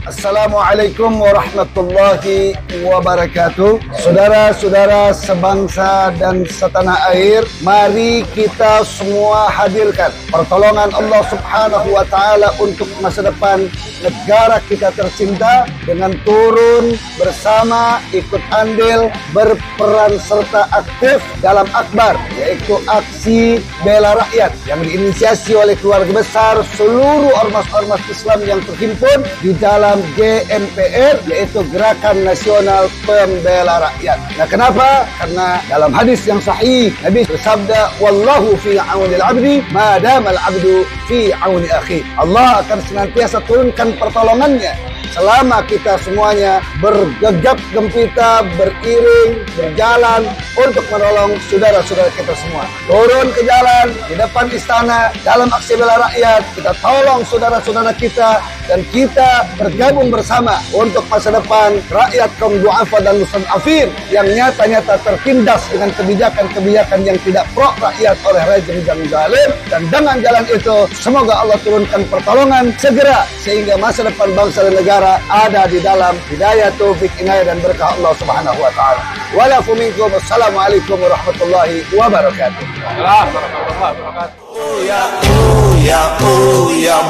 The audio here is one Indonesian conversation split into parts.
Assalamualaikum warahmatullahi wabarakatuh. Saudara-saudara sebangsa dan setanah air, mari kita semua hadirkan pertolongan Allah Subhanahu wa taala untuk masa depan negara kita tercinta dengan turun bersama, ikut andil, berperan serta aktif dalam akbar, yaitu aksi bela rakyat yang diinisiasi oleh keluarga besar seluruh ormas-ormas Islam yang terhimpun di dalam GNPR, yaitu Gerakan Nasional Pembela Rakyat. Nah, kenapa? Karena dalam hadis yang sahih Nabi bersabda, "Wallahu fi aunil 'abdi ma damal 'abdu fi auni akhi." Allah akan senantiasa turunkan pertolongannya selama kita semuanya bergegap gempita, beriring, berjalan untuk menolong saudara-saudara kita semua. Turun ke jalan di depan istana dalam aksi bela rakyat, kita tolong saudara-saudara kita dan kita bergabung bersama untuk masa depan rakyat kaum du'afa dan mustad'afin yang nyata-nyata tertindas dengan kebijakan-kebijakan yang tidak pro rakyat oleh rejim yang zalim. Dan dengan jalan itu semoga Allah turunkan pertolongan segera sehingga masa depan bangsa dan negara ada di dalam hidayah, taufik, inayah dan berkah Allah Subhanahu wa taala. Walafu minkum. Assalamualaikum warahmatullahi wabarakatuh.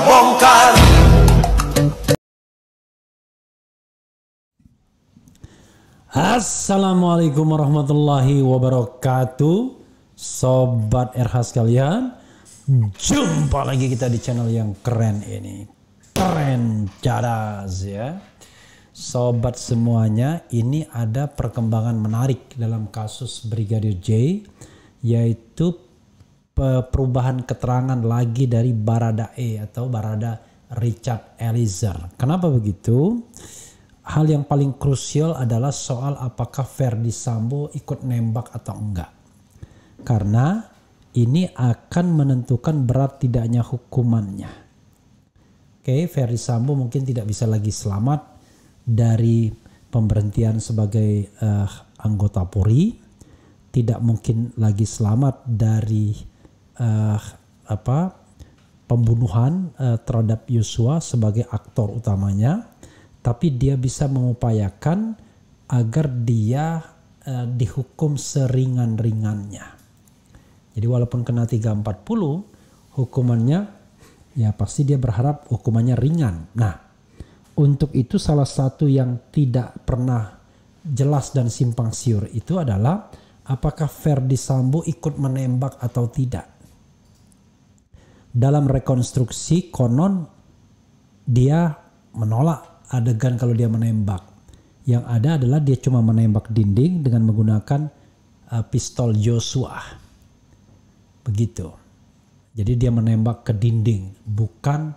Bongkar. Assalamualaikum warahmatullahi wabarakatuh. Sobat RH sekalian, jumpa lagi kita di channel yang keren ini, keren cadas ya. Sobat semuanya, ini ada perkembangan menarik dalam kasus Brigadir J, yaitu perubahan keterangan lagi dari Baradae atau Barada Richard Eliezer. Kenapa begitu? Hal yang paling krusial adalah soal apakah Verdi Sambo ikut nembak atau enggak. Karena ini akan menentukan berat tidaknya hukumannya. Oke, Verdi Sambo mungkin tidak bisa lagi selamat dari pemberhentian sebagai anggota Polri, tidak mungkin lagi selamat dari pembunuhan terhadap Yosua sebagai aktor utamanya, tapi dia bisa mengupayakan agar dia dihukum seringan-ringannya. Jadi walaupun kena 340, hukumannya ya pasti dia berharap hukumannya ringan. Nah, untuk itu salah satu yang tidak pernah jelas dan simpang siur itu adalah apakah Verdi Sambo ikut menembak atau tidak. Dalam rekonstruksi konon dia menolak adegan kalau dia menembak. Yang ada adalah dia cuma menembak dinding dengan menggunakan pistol Joshua. Begitu. Jadi dia menembak ke dinding, bukan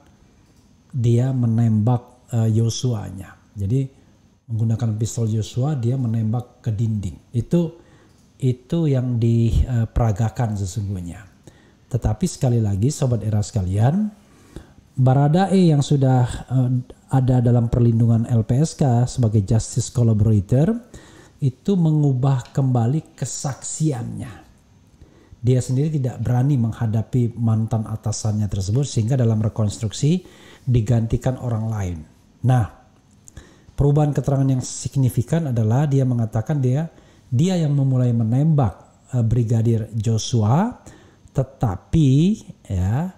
dia menembak Yosua-nya. Jadi menggunakan pistol Joshua dia menembak ke dinding. Itu yang diperagakan sesungguhnya. Tetapi sekali lagi sobat era sekalian, Baradae yang sudah ada dalam perlindungan LPSK sebagai justice collaborator itu mengubah kembali kesaksiannya. Dia sendiri tidak berani menghadapi mantan atasannya tersebut sehingga dalam rekonstruksi digantikan orang lain. Nah, perubahan keterangan yang signifikan adalah dia mengatakan dia yang memulai menembak Brigadir Joshua, tetapi ya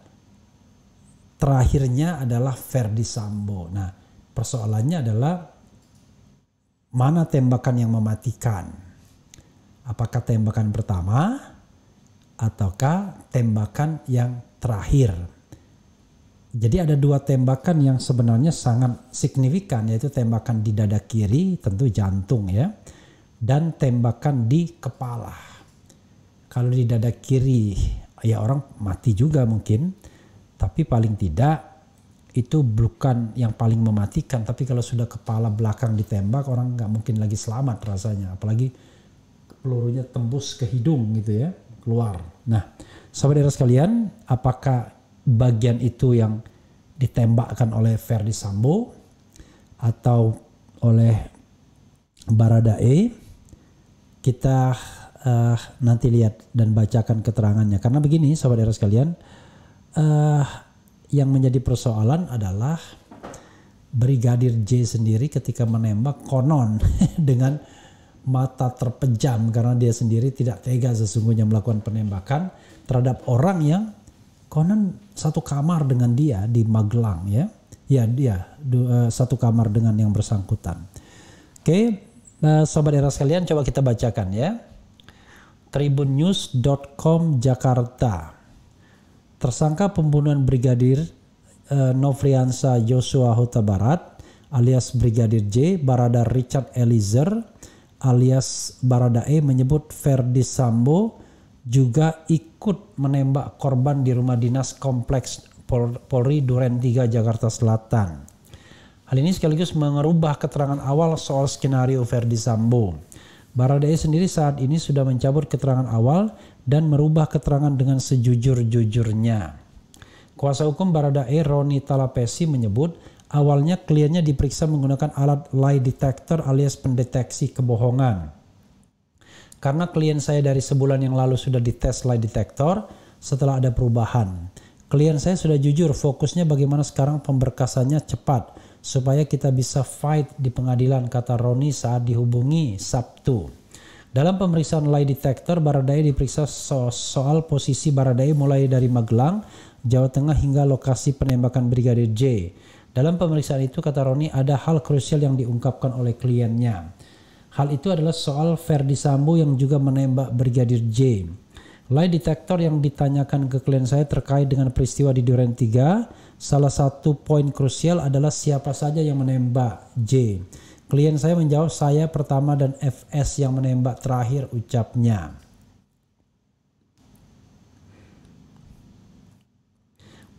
terakhirnya adalah Verdi Sambo. Nah, persoalannya adalah mana tembakan yang mematikan? Apakah tembakan pertama ataukah tembakan yang terakhir? Jadi ada dua tembakan yang sebenarnya sangat signifikan, yaitu tembakan di dada kiri, tentu jantung ya, dan tembakan di kepala. Kalau di dada kiri ya orang mati juga mungkin, tapi paling tidak itu bukan yang paling mematikan. Tapi kalau sudah kepala belakang ditembak, orang nggak mungkin lagi selamat rasanya, apalagi pelurunya tembus ke hidung gitu ya, keluar. Nah, sahabat era sekalian, apakah bagian itu yang ditembakkan oleh Verdi Sambo atau oleh Baradae? Kita nanti lihat dan bacakan keterangannya. Karena begini sahabat era sekalian, yang menjadi persoalan adalah Brigadir J sendiri ketika menembak konon dengan mata terpejam karena dia sendiri tidak tega sesungguhnya melakukan penembakan terhadap orang yang konon satu kamar dengan dia di Magelang ya. Ya dia satu kamar dengan yang bersangkutan. Oke, sobat era sekalian coba kita bacakan ya. Tribunnews.com Jakarta. Tersangka pembunuhan Brigadir Nofriansah Yosua Huta Barat alias Brigadir J, Barada Richard Eliezer alias Baradae menyebut Verdi Sambo juga ikut menembak korban di rumah dinas kompleks Polri Duren 3 Jakarta Selatan. Hal ini sekaligus mengubah keterangan awal soal skenario Verdi Sambo. Baradae sendiri saat ini sudah mencabut keterangan awal dan merubah keterangan dengan sejujur-jujurnya. Kuasa hukum Baradae Roni Talapesi menyebut awalnya kliennya diperiksa menggunakan alat lie detector alias pendeteksi kebohongan. Karena klien saya dari sebulan yang lalu sudah dites lie detector setelah ada perubahan. Klien saya sudah jujur, fokusnya bagaimana sekarang pemberkasannya cepat supaya kita bisa fight di pengadilan, kata Roni saat dihubungi Sabtu. Dalam pemeriksaan lie detector, Baradae diperiksa soal posisi Baradae mulai dari Magelang, Jawa Tengah hingga lokasi penembakan Brigadir J. Dalam pemeriksaan itu, kata Roni, ada hal krusial yang diungkapkan oleh kliennya. Hal itu adalah soal Verdi Sambo yang juga menembak Brigadir J. Lie detector yang ditanyakan ke klien saya terkait dengan peristiwa di Duren 3, salah satu poin krusial adalah siapa saja yang menembak J. Klien saya menjawab saya pertama dan FS yang menembak terakhir, ucapnya.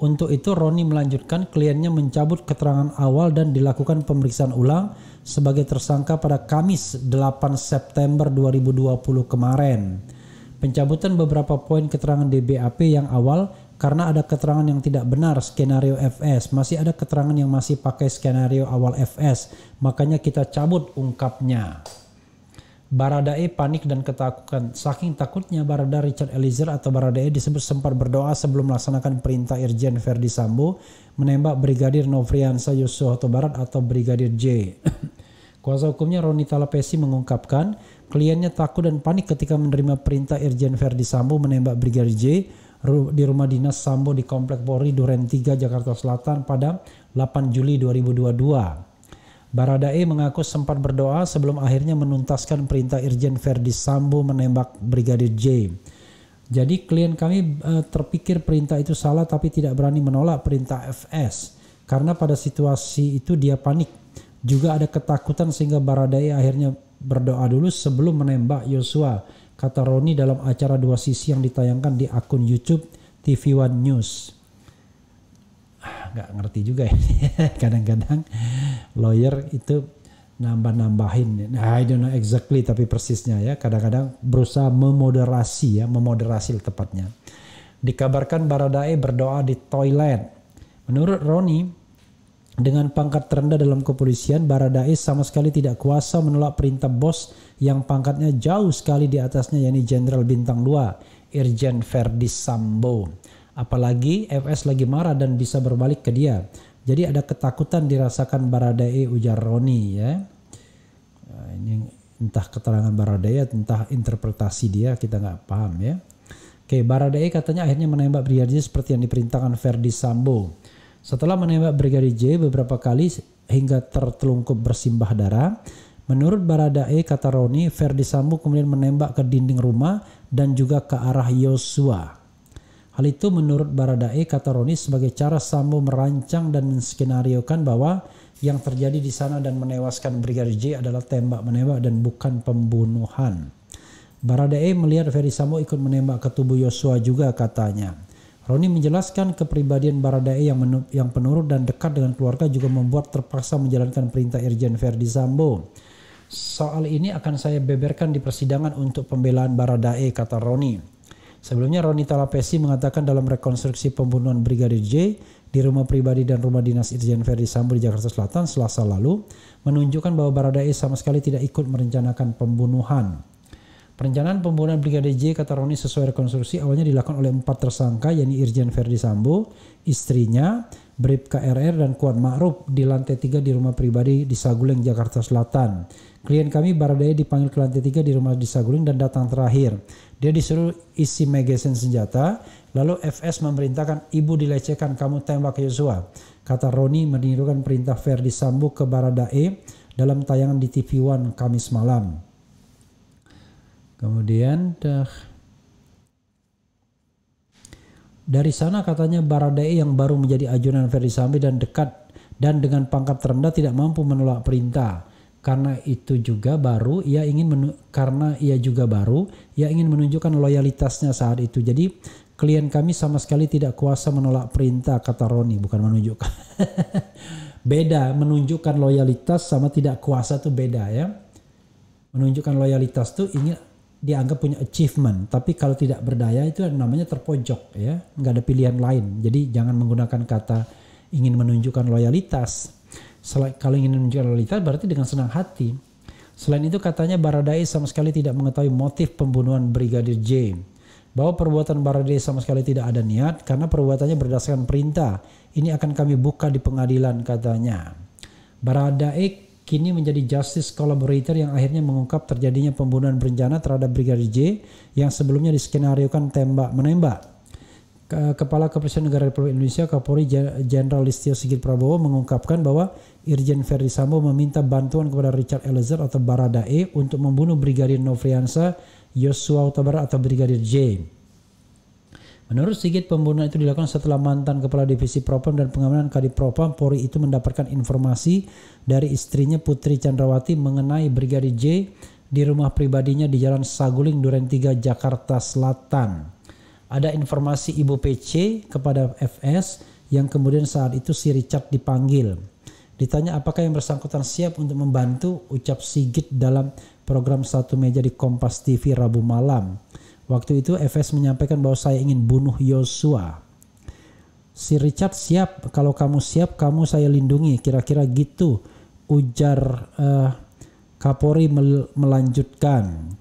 Untuk itu Roni melanjutkan kliennya mencabut keterangan awal dan dilakukan pemeriksaan ulang sebagai tersangka pada Kamis 8 September 2020 kemarin. Pencabutan beberapa poin keterangan di BAP yang awal karena ada keterangan yang tidak benar skenario FS. Masih ada keterangan yang masih pakai skenario awal FS. Makanya kita cabut, ungkapnya. Baradae panik dan ketakutan. Saking takutnya Barada Richard Eliezer atau Baradae disebut sempat berdoa sebelum melaksanakan perintah Irjen Verdi Sambo menembak Brigadir Nofriansah Yosua Huta Barat atau Brigadir J. Kuasa hukumnya Roni Talapesi mengungkapkan kliennya takut dan panik ketika menerima perintah Irjen Verdi Sambo menembak Brigadir J di rumah dinas Sambo di Komplek Polri Duren 3 Jakarta Selatan pada 8 Juli 2022. Baradae mengaku sempat berdoa sebelum akhirnya menuntaskan perintah Irjen Verdi Sambo menembak Brigadir J. Jadi klien kami terpikir perintah itu salah tapi tidak berani menolak perintah FS karena pada situasi itu dia panik. Juga ada ketakutan sehingga Baradae akhirnya berdoa dulu sebelum menembak Yosua, kata Roni dalam acara Dua Sisi yang ditayangkan di akun YouTube TV One News. Nggak ngerti juga ya. Kadang-kadang lawyer itu nambah-nambahin. I don't know exactly tapi persisnya ya. Kadang-kadang berusaha memoderasi tepatnya. Dikabarkan Baradae berdoa di toilet. Menurut Roni, dengan pangkat terendah dalam kepolisian, Baradae sama sekali tidak kuasa menolak perintah bos yang pangkatnya jauh sekali di atasnya, yakni Jenderal Bintang 2, Irjen Verdi Sambo. Apalagi FS lagi marah dan bisa berbalik ke dia. Jadi ada ketakutan dirasakan Baradae, ujar Roni ya. Ini entah keterangan Baradae, entah interpretasi dia, kita nggak paham ya. Oke, Baradae katanya akhirnya menembak Brigadir seperti yang diperintahkan Verdi Sambo. Setelah menembak Brigadir J beberapa kali hingga tertelungkup bersimbah darah, menurut Baradae, kata Roni, Verdi Sambo kemudian menembak ke dinding rumah dan juga ke arah Yosua. Hal itu menurut Baradae, kata Roni, sebagai cara Sambo merancang dan menskenariokan bahwa yang terjadi di sana dan menewaskan Brigadir J adalah tembak-menembak dan bukan pembunuhan. Baradae melihat Verdi Sambo ikut menembak ke tubuh Yosua juga, katanya. Roni menjelaskan kepribadian Baradae yang penurut dan dekat dengan keluarga juga membuat terpaksa menjalankan perintah Irjen Verdi Sambo. Soal ini akan saya beberkan di persidangan untuk pembelaan Baradae, kata Roni. Sebelumnya Roni Talapesi mengatakan dalam rekonstruksi pembunuhan Brigadir J di rumah pribadi dan rumah dinas Irjen Verdi Sambo di Jakarta Selatan Selasa lalu menunjukkan bahwa Baradae sama sekali tidak ikut merencanakan pembunuhan. Perencanaan pembunuhan Brigadir J, kata Roni, sesuai rekonstruksi awalnya dilakukan oleh 4 tersangka, yakni Irjen Verdi Sambo, istrinya, Bribka RR dan Kuat Ma'ruf di lantai 3 di rumah pribadi di Saguling, Jakarta Selatan. Klien kami Baradae dipanggil ke lantai 3 di rumah di Saguling dan datang terakhir. Dia disuruh isi magazine senjata, lalu FS memerintahkan, ibu dilecehkan, kamu tembak Yosua. Kata Roni menirukan perintah Ferdi Sambo ke Baradae dalam tayangan di TV One Kamis malam. Kemudian dari sana katanya Baradae yang baru menjadi ajudan Ferdi Sambo dan dekat dan dengan pangkat terendah tidak mampu menolak perintah. Karena ia juga baru, ia ingin menunjukkan loyalitasnya saat itu. Jadi klien kami sama sekali tidak kuasa menolak perintah, kata Roni, bukan menunjukkan. Beda, menunjukkan loyalitas sama tidak kuasa itu beda ya. Menunjukkan loyalitas itu ini dianggap punya achievement, tapi kalau tidak berdaya itu namanya terpojok ya, nggak ada pilihan lain. Jadi jangan menggunakan kata ingin menunjukkan loyalitas. Kalau ingin menunjukkan loyalitas berarti dengan senang hati. Selain itu katanya Baradae sama sekali tidak mengetahui motif pembunuhan Brigadir J. Bahwa perbuatan Baradae sama sekali tidak ada niat karena perbuatannya berdasarkan perintah. Ini akan kami buka di pengadilan katanya. Baradae kini menjadi justice collaborator yang akhirnya mengungkap terjadinya pembunuhan berencana terhadap Brigadir J yang sebelumnya diskenariokan tembak-menembak. Kepala Kepolisian Negara Republik Indonesia Kapolri Jenderal Listio Sigit Prabowo mengungkapkan bahwa Irjen Ferdi Sambo meminta bantuan kepada Richard Eliezer atau Baradae untuk membunuh Brigadir Nofriansah Yosua Huta Barat atau Brigadir J. Menurut Sigit, pembunuhan itu dilakukan setelah mantan Kepala Divisi Propam dan Pengamanan Kadipropam Polri itu mendapatkan informasi dari istrinya Putri Chandrawati mengenai Brigadir J di rumah pribadinya di Jalan Saguling, Duren 3, Jakarta Selatan. Ada informasi Ibu PC kepada FS yang kemudian saat itu si Richard dipanggil. Ditanya apakah yang bersangkutan siap untuk membantu, ucap Sigit dalam program Satu Meja di Kompas TV Rabu malam. Waktu itu FS menyampaikan bahwa saya ingin bunuh Yosua. Si Richard siap, kalau kamu siap kamu saya lindungi, kira-kira gitu, ujar Kapolri melanjutkan.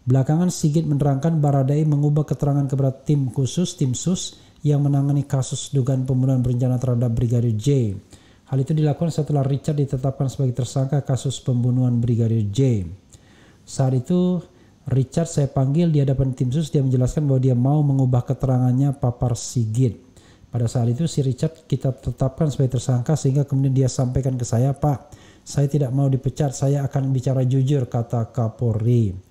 Belakangan Sigit menerangkan Baradae mengubah keterangan kepada tim sus yang menangani kasus dugaan pembunuhan berencana terhadap Brigadir J. Hal itu dilakukan setelah Richard ditetapkan sebagai tersangka kasus pembunuhan Brigadir J. Saat itu Richard saya panggil di hadapan tim sus, dia menjelaskan bahwa dia mau mengubah keterangannya papar Sigit. Pada saat itu si Richard kita tetapkan sebagai tersangka sehingga kemudian dia sampaikan ke saya, Pak, saya tidak mau dipecat, saya akan bicara jujur, kata Kapolri.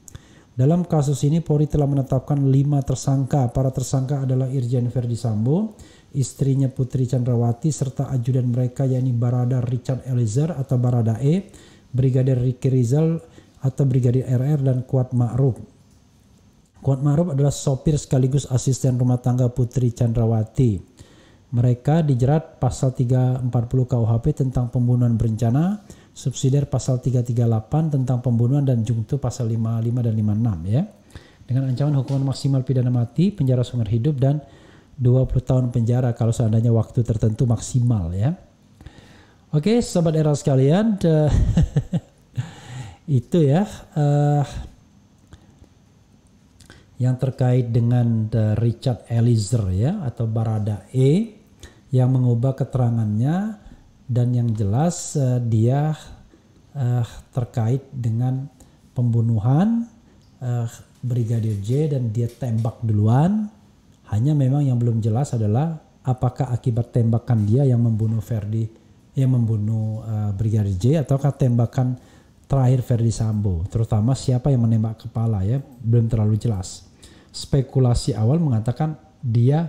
Dalam kasus ini Polri telah menetapkan 5 tersangka. Para tersangka adalah Irjen Ferdi Sambo, istrinya Putri Chandrawati, serta ajudan mereka yakni Barada Richard Eliezer atau Baradae, Brigadir Ricky Rizal atau Brigadir RR, dan Kuat Ma'ruf. Kuat Ma'ruf adalah sopir sekaligus asisten rumah tangga Putri Chandrawati. Mereka dijerat pasal 340 KUHP tentang pembunuhan berencana, subsidiar pasal 338 tentang pembunuhan, dan jungto pasal 55 dan 56 ya. Dengan ancaman hukuman maksimal pidana mati, penjara seumur hidup, dan 20 tahun penjara kalau seandainya waktu tertentu maksimal ya. Oke, sobat era sekalian, itu ya yang terkait dengan Richard Eliezer ya atau Baradae yang mengubah keterangannya, dan yang jelas dia terkait dengan pembunuhan Brigadir J dan dia tembak duluan. Hanya memang yang belum jelas adalah apakah akibat tembakan dia yang membunuh Brigadir J ataukah tembakan terakhir Ferdi Sambo. Terutama siapa yang menembak kepala ya, belum terlalu jelas. Spekulasi awal mengatakan dia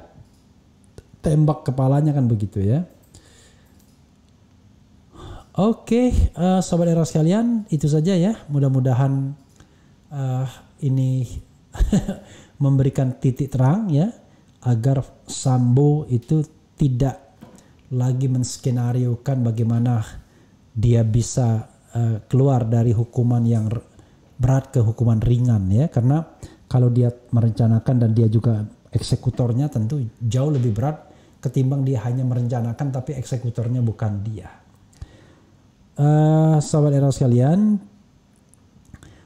tembak kepalanya kan begitu ya. Oke, sobat era sekalian, itu saja ya. Mudah-mudahan ini memberikan titik terang ya, agar Sambo itu tidak lagi menskenariokan bagaimana dia bisa keluar dari hukuman yang berat ke hukuman ringan ya. Karena kalau dia merencanakan dan dia juga eksekutornya tentu jauh lebih berat ketimbang dia hanya merencanakan tapi eksekutornya bukan dia. Sahabat era sekalian,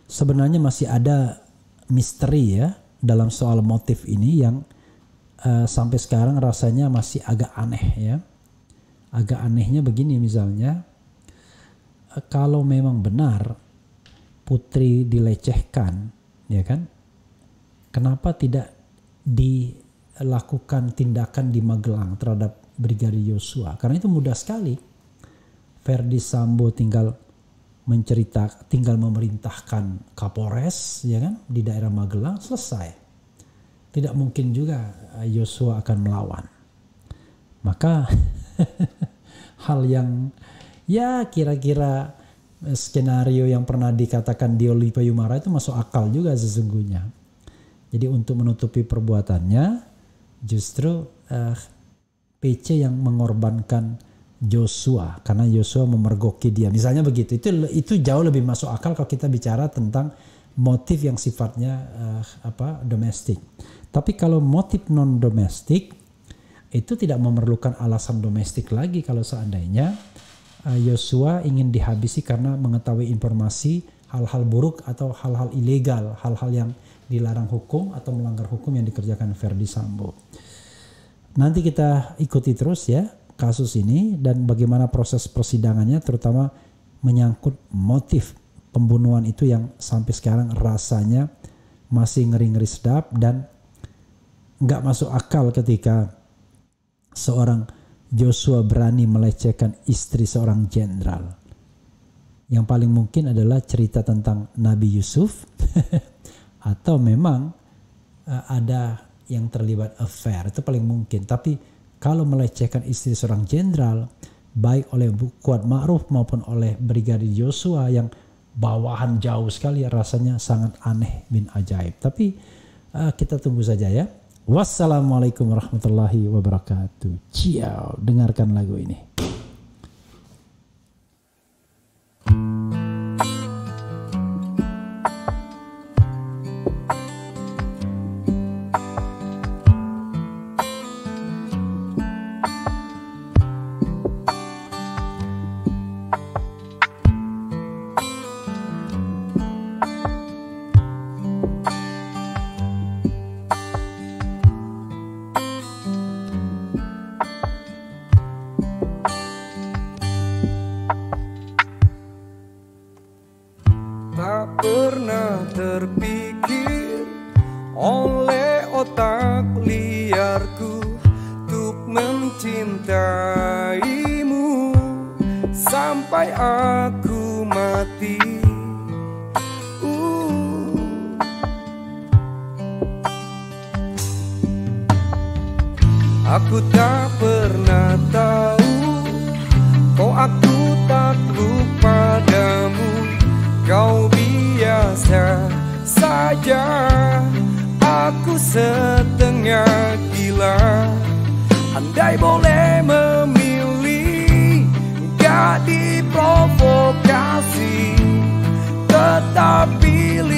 sebenarnya masih ada misteri ya dalam soal motif ini yang sampai sekarang rasanya masih agak aneh ya. agak anehnya begini misalnya, kalau memang benar putri dilecehkan, ya kan? Kenapa tidak dilakukan tindakan di Magelang terhadap Brigadir Yosua? Karena itu mudah sekali. Verdi Sambo tinggal memerintahkan Kapolres, ya kan, di daerah Magelang, selesai. Tidak mungkin juga Yosua akan melawan. Maka hal yang ya kira-kira skenario yang pernah dikatakan Dioli Payumara itu masuk akal juga sesungguhnya. Jadi untuk menutupi perbuatannya justru PC yang mengorbankan Joshua karena Joshua memergoki dia. Misalnya begitu. Itu jauh lebih masuk akal kalau kita bicara tentang motif yang sifatnya domestik. Tapi kalau motif non domestik itu tidak memerlukan alasan domestik lagi kalau seandainya Yosua ingin dihabisi karena mengetahui informasi hal-hal buruk atau hal-hal ilegal, hal-hal yang dilarang hukum atau melanggar hukum yang dikerjakan Verdi Sambo. Nanti kita ikuti terus ya kasus ini dan bagaimana proses persidangannya, terutama menyangkut motif pembunuhan itu yang sampai sekarang rasanya masih ngeri-ngeri sedap dan nggak masuk akal ketika seorang Joshua berani melecehkan istri seorang jenderal. Yang paling mungkin adalah cerita tentang Nabi Yusuf atau memang ada yang terlibat affair, itu paling mungkin. Tapi kalau melecehkan istri seorang jenderal, baik oleh Kuat Ma'ruf maupun oleh Brigadir Yosua yang bawahan jauh sekali, rasanya sangat aneh bin ajaib. Tapi kita tunggu saja ya. Wassalamualaikum warahmatullahi wabarakatuh. Ciao, dengarkan lagu ini. Pernah terpikir oleh otak liarku untuk mencintaimu sampai aku mati. Aku tak pernah tahu kau aku takluk padamu. Kau biasa saja, aku setengah gila. Andai boleh memilih, gak diprovokasi, tetap